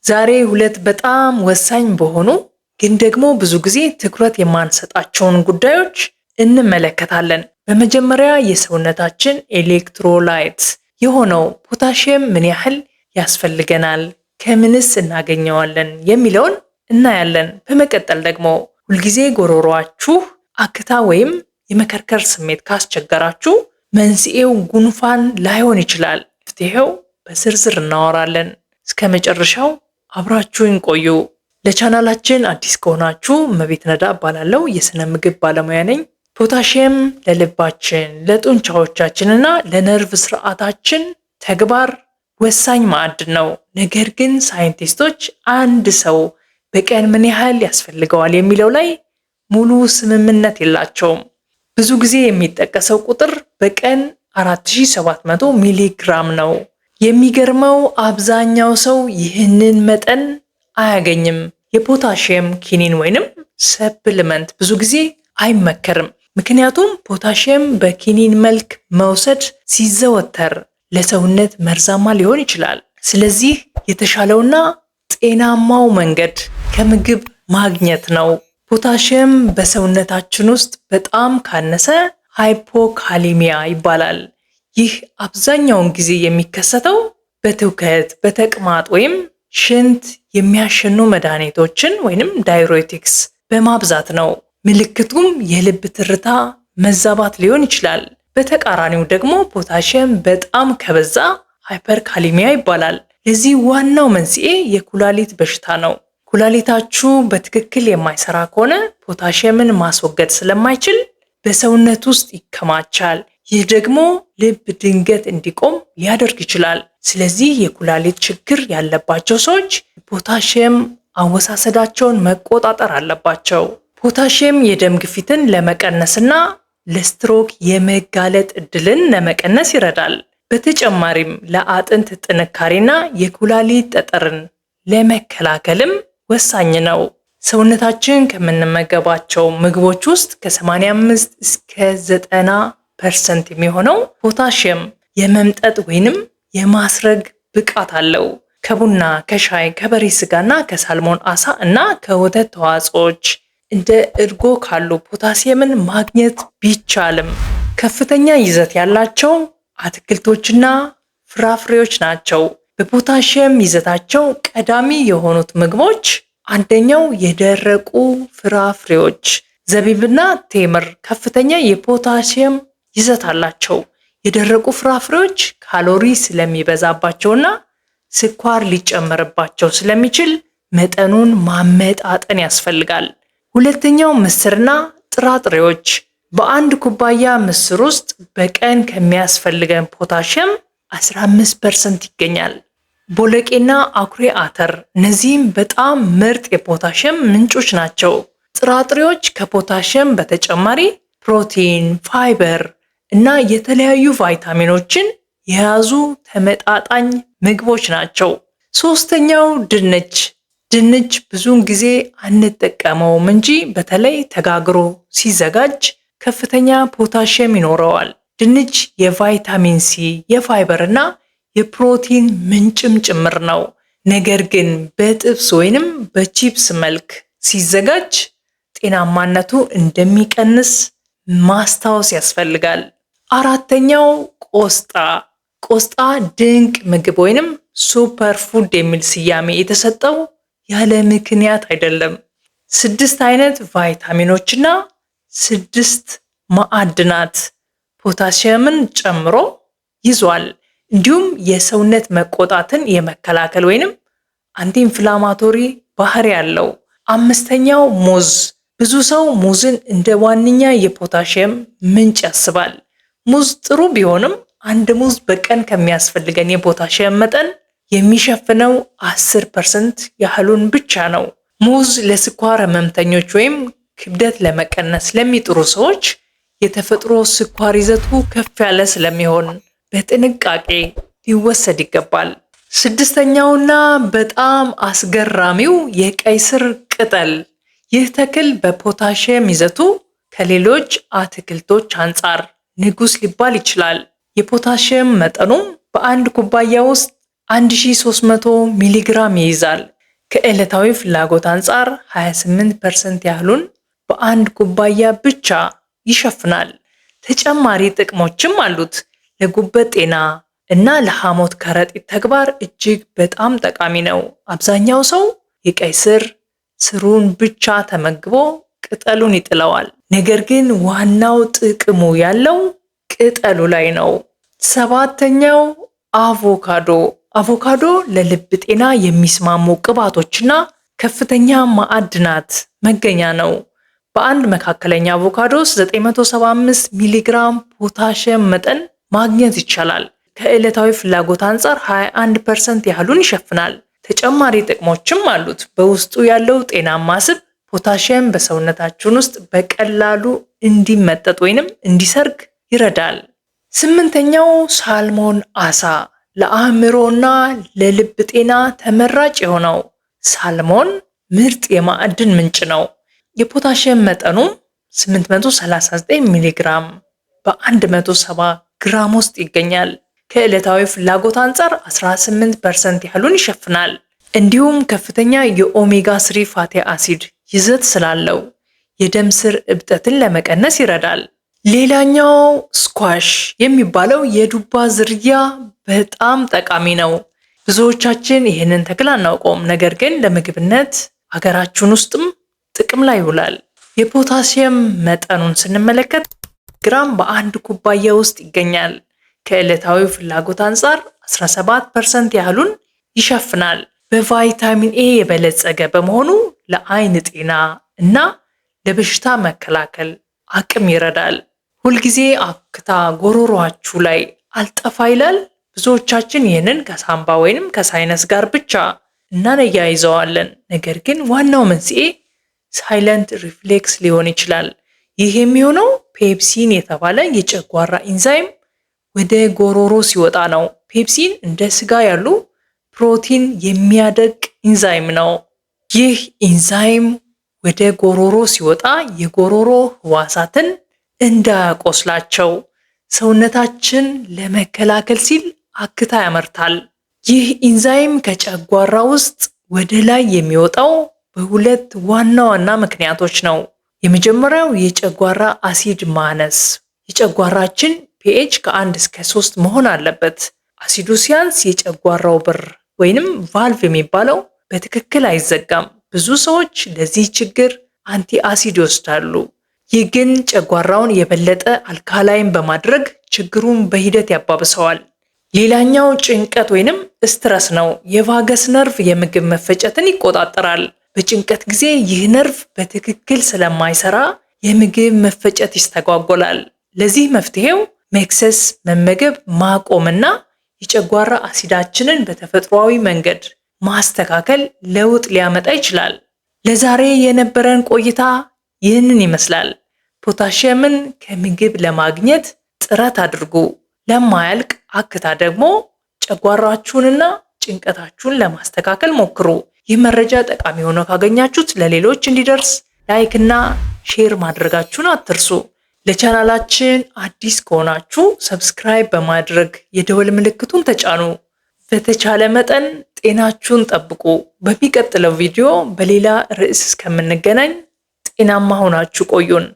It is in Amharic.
ዛሬ ሁለት በጣም ወሳኝ በሆኑ ግን ደግሞ ብዙ ጊዜ ትኩረት የማንሰጣቸውን ጉዳዮች እንመለከታለን። በመጀመሪያ የሰውነታችን ኤሌክትሮላይት የሆነው ፖታሺየም ምን ያህል ያስፈልገናል፣ ከምንስ እናገኘዋለን የሚለውን እናያለን። በመቀጠል ደግሞ ሁልጊዜ ጎሮሮአችሁ አክታ ወይም የመከርከር ስሜት ካስቸገራችሁ መንስኤው ጉንፋን ላይሆን ይችላል። መፍትሄው በዝርዝር እናወራለን። እስከ መጨረሻው አብራችሁን ቆዩ። ለቻናላችን አዲስ ከሆናችሁ እመቤት ነዳ እባላለሁ። የስነ ምግብ ባለሙያ ነኝ። ፖታሺየም ለልባችን፣ ለጡንቻዎቻችንና ለነርቭ ስርዓታችን ተግባር ወሳኝ ማዕድን ነው። ነገር ግን ሳይንቲስቶች አንድ ሰው በቀን ምን ያህል ያስፈልገዋል የሚለው ላይ ሙሉ ስምምነት የላቸውም። ብዙ ጊዜ የሚጠቀሰው ቁጥር በቀን 4700 ሚሊግራም ነው። የሚገርመው አብዛኛው ሰው ይህንን መጠን አያገኝም። የፖታሺየም ኪኒን ወይንም ሰፕሊመንት ብዙ ጊዜ አይመከርም። ምክንያቱም ፖታሺየም በኪኒን መልክ መውሰድ ሲዘወተር ለሰውነት መርዛማ ሊሆን ይችላል። ስለዚህ የተሻለውና ጤናማው መንገድ ከምግብ ማግኘት ነው። ፖታሺየም በሰውነታችን ውስጥ በጣም ካነሰ ሃይፖካሊሚያ ይባላል። ይህ አብዛኛውን ጊዜ የሚከሰተው በትውከት፣ በተቅማጥ ወይም ሽንት የሚያሸኑ መድኃኒቶችን ወይንም ዳይዩሬቲክስ በማብዛት ነው። ምልክቱም የልብ ትርታ መዛባት ሊሆን ይችላል። በተቃራኒው ደግሞ ፖታሺየም በጣም ከበዛ ሃይፐርካሊሚያ ይባላል። ለዚህ ዋናው መንስኤ የኩላሊት በሽታ ነው። ኩላሊታችሁ በትክክል የማይሰራ ከሆነ ፖታሺየምን ማስወገድ ስለማይችል በሰውነት ውስጥ ይከማቻል። ይህ ደግሞ ልብ ድንገት እንዲቆም ሊያደርግ ይችላል። ስለዚህ የኩላሊት ችግር ያለባቸው ሰዎች ፖታሺየም አወሳሰዳቸውን መቆጣጠር አለባቸው። ፖታሺየም የደም ግፊትን ለመቀነስና ለስትሮክ የመጋለጥ እድልን ለመቀነስ ይረዳል። በተጨማሪም ለአጥንት ጥንካሬና የኩላሊት ጠጠርን ለመከላከልም ወሳኝ ነው። ሰውነታችን ከምንመገባቸው ምግቦች ውስጥ ከ85 እስከ 90% የሚሆነው ፖታሺየም የመምጠጥ ወይንም የማስረግ ብቃት አለው። ከቡና፣ ከሻይ፣ ከበሬ ስጋና ከሳልሞን አሳ እና ከወተት ተዋጽኦች እንደ እርጎ ካሉ ፖታሺየምን ማግኘት ቢቻልም ከፍተኛ ይዘት ያላቸው አትክልቶችና ፍራፍሬዎች ናቸው። በፖታሺየም ይዘታቸው ቀዳሚ የሆኑት ምግቦች አንደኛው የደረቁ ፍራፍሬዎች፣ ዘቢብና ቴምር ከፍተኛ የፖታሺየም ይዘት አላቸው። የደረቁ ፍራፍሬዎች ካሎሪ ስለሚበዛባቸውና ስኳር ሊጨመርባቸው ስለሚችል መጠኑን ማመጣጠን ያስፈልጋል። ሁለተኛው ምስርና ጥራጥሬዎች። በአንድ ኩባያ ምስር ውስጥ በቀን ከሚያስፈልገን ፖታሺየም 15% ይገኛል። ቦለቄና አኩሪ አተር፣ እነዚህም በጣም ምርጥ የፖታሺየም ምንጮች ናቸው። ጥራጥሬዎች ከፖታሺየም በተጨማሪ ፕሮቲን፣ ፋይበር እና የተለያዩ ቫይታሚኖችን የያዙ ተመጣጣኝ ምግቦች ናቸው። ሶስተኛው ድንች። ድንች ብዙውን ጊዜ አንጠቀመውም እንጂ በተለይ ተጋግሮ ሲዘጋጅ ከፍተኛ ፖታሺየም ይኖረዋል። ድንች የቫይታሚን ሲ፣ የፋይበር እና የፕሮቲን ምንጭም ጭምር ነው። ነገር ግን በጥብስ ወይንም በቺፕስ መልክ ሲዘጋጅ ጤናማነቱ እንደሚቀንስ ማስታወስ ያስፈልጋል። አራተኛው ቆስጣ። ቆስጣ ድንቅ ምግብ ወይንም ሱፐር ፉድ የሚል ስያሜ የተሰጠው ያለ ምክንያት አይደለም። 6 አይነት ቫይታሚኖችና 6 ማዕድናት ፖታሺየምን ጨምሮ ይዟል። እንዲሁም የሰውነት መቆጣትን የመከላከል ወይንም አንቲ ኢንፍላማቶሪ ባህሪ ያለው። አምስተኛው ሙዝ። ብዙ ሰው ሙዝን እንደ ዋነኛ የፖታሺየም ምንጭ ያስባል። ሙዝ ጥሩ ቢሆንም አንድ ሙዝ በቀን ከሚያስፈልገን የፖታሺየም መጠን የሚሸፍነው 10% ያህሉን ብቻ ነው። ሙዝ ለስኳር ህመምተኞች ወይም ክብደት ለመቀነስ ለሚጥሩ ሰዎች የተፈጥሮ ስኳር ይዘቱ ከፍ ያለ ስለሚሆን በጥንቃቄ ሊወሰድ ይገባል። ስድስተኛውና በጣም አስገራሚው የቀይ ስር ቅጠል። ይህ ተክል በፖታሺየም ይዘቱ ከሌሎች አትክልቶች አንጻር ንጉስ ሊባል ይችላል። የፖታሺየም መጠኑም በአንድ ኩባያ ውስጥ 1300 ሚሊግራም ይይዛል። ከዕለታዊ ፍላጎት አንጻር 28% ያህሉን በአንድ ኩባያ ብቻ ይሸፍናል። ተጨማሪ ጥቅሞችም አሉት። ለጉበት ጤና እና ለሐሞት ከረጢት ተግባር እጅግ በጣም ጠቃሚ ነው። አብዛኛው ሰው የቀይ ስሩን ብቻ ተመግቦ ቅጠሉን ይጥለዋል። ነገር ግን ዋናው ጥቅሙ ያለው ቅጠሉ ላይ ነው። 7ኛው አቮካዶ። አቮካዶ ለልብ ጤና የሚስማሙ ቅባቶችና ከፍተኛ ማዕድናት መገኛ ነው። በአንድ መካከለኛ አቮካዶ ውስጥ 975 ሚሊግራም ፖታሽየም መጠን ማግኘት ይቻላል። ከዕለታዊ ፍላጎት አንጻር 21% ያህሉን ይሸፍናል። ተጨማሪ ጥቅሞችም አሉት። በውስጡ ያለው ጤናማ ስብ ፖታሽየም በሰውነታችን ውስጥ በቀላሉ እንዲመጠጥ ወይንም እንዲሰርግ ይረዳል። 8ኛው ሳልሞን አሳ። ለአእምሮና ለልብ ጤና ተመራጭ የሆነው ሳልሞን ምርጥ የማዕድን ምንጭ ነው። የፖታሽየም መጠኑ 839 ሚሊግራም በ170 ግራም ውስጥ ይገኛል። ከዕለታዊ ፍላጎት አንጻር 18% ያህሉን ይሸፍናል። እንዲሁም ከፍተኛ የኦሜጋ 3 ፋቲ አሲድ ይዘት ስላለው የደም ስር እብጠትን ለመቀነስ ይረዳል። ሌላኛው ስኳሽ የሚባለው የዱባ ዝርያ በጣም ጠቃሚ ነው። ብዙዎቻችን ይህንን ተክል አናውቀውም፣ ነገር ግን ለምግብነት ሀገራችን ውስጥም ጥቅም ላይ ይውላል። የፖታሲየም መጠኑን ስንመለከት ግራም በአንድ ኩባያ ውስጥ ይገኛል። ከዕለታዊ ፍላጎት አንጻር 17% ያህሉን ይሸፍናል። በቫይታሚን ኤ የበለጸገ በመሆኑ ለአይን ጤና እና ለበሽታ መከላከል አቅም ይረዳል። ሁልጊዜ አክታ ጎሮሯችሁ ላይ አልጠፋ ይላል። ብዙዎቻችን ይህንን ከሳምባ ወይንም ከሳይነስ ጋር ብቻ እናያይዘዋለን። ነገር ግን ዋናው መንስኤ ሳይለንት ሪፍሌክስ ሊሆን ይችላል። ይህ የሚሆነው ፔፕሲን የተባለ የጨጓራ ኢንዛይም ወደ ጎሮሮ ሲወጣ ነው። ፔፕሲን እንደ ስጋ ያሉ ፕሮቲን የሚያደቅ ኢንዛይም ነው። ይህ ኢንዛይም ወደ ጎሮሮ ሲወጣ የጎሮሮ ህዋሳትን እንዳያቆስላቸው ሰውነታችን ለመከላከል ሲል አክታ ያመርታል። ይህ ኢንዛይም ከጨጓራ ውስጥ ወደ ላይ የሚወጣው በሁለት ዋና ዋና ምክንያቶች ነው። የመጀመሪያው የጨጓራ አሲድ ማነስ። የጨጓራችን ፒኤች ከ1 እስከ 3 መሆን አለበት። አሲዱ ሲያንስ የጨጓራው በር ወይንም ቫልቭ የሚባለው በትክክል አይዘጋም። ብዙ ሰዎች ለዚህ ችግር አንቲ አሲድ ይወስዳሉ። ይህ ግን ጨጓራውን የበለጠ አልካላይን በማድረግ ችግሩን በሂደት ያባብሰዋል። ሌላኛው ጭንቀት ወይንም ስትረስ ነው። የቫገስ ነርቭ የምግብ መፈጨትን ይቆጣጠራል። በጭንቀት ጊዜ ይህ ነርቭ በትክክል ስለማይሰራ የምግብ መፈጨት ይስተጓጎላል። ለዚህ መፍትሄው መክሰስ መመገብ ማቆምና የጨጓራ አሲዳችንን በተፈጥሯዊ መንገድ ማስተካከል ለውጥ ሊያመጣ ይችላል። ለዛሬ የነበረን ቆይታ ይህንን ይመስላል። ፖታሺየምን ከምግብ ለማግኘት ጥረት አድርጉ። ለማያልቅ አክታ ደግሞ ጨጓራችሁንና ጭንቀታችሁን ለማስተካከል ሞክሩ። ይህ መረጃ ጠቃሚ ሆኖ ካገኛችሁት ለሌሎች እንዲደርስ ላይክ እና ሼር ማድረጋችሁን አትርሱ። ለቻናላችን አዲስ ከሆናችሁ ሰብስክራይብ በማድረግ የደወል ምልክቱን ተጫኑ። በተቻለ መጠን ጤናችሁን ጠብቁ። በሚቀጥለው ቪዲዮ በሌላ ርዕስ እስከምንገናኝ ጤናማ ሆናችሁ ቆዩን።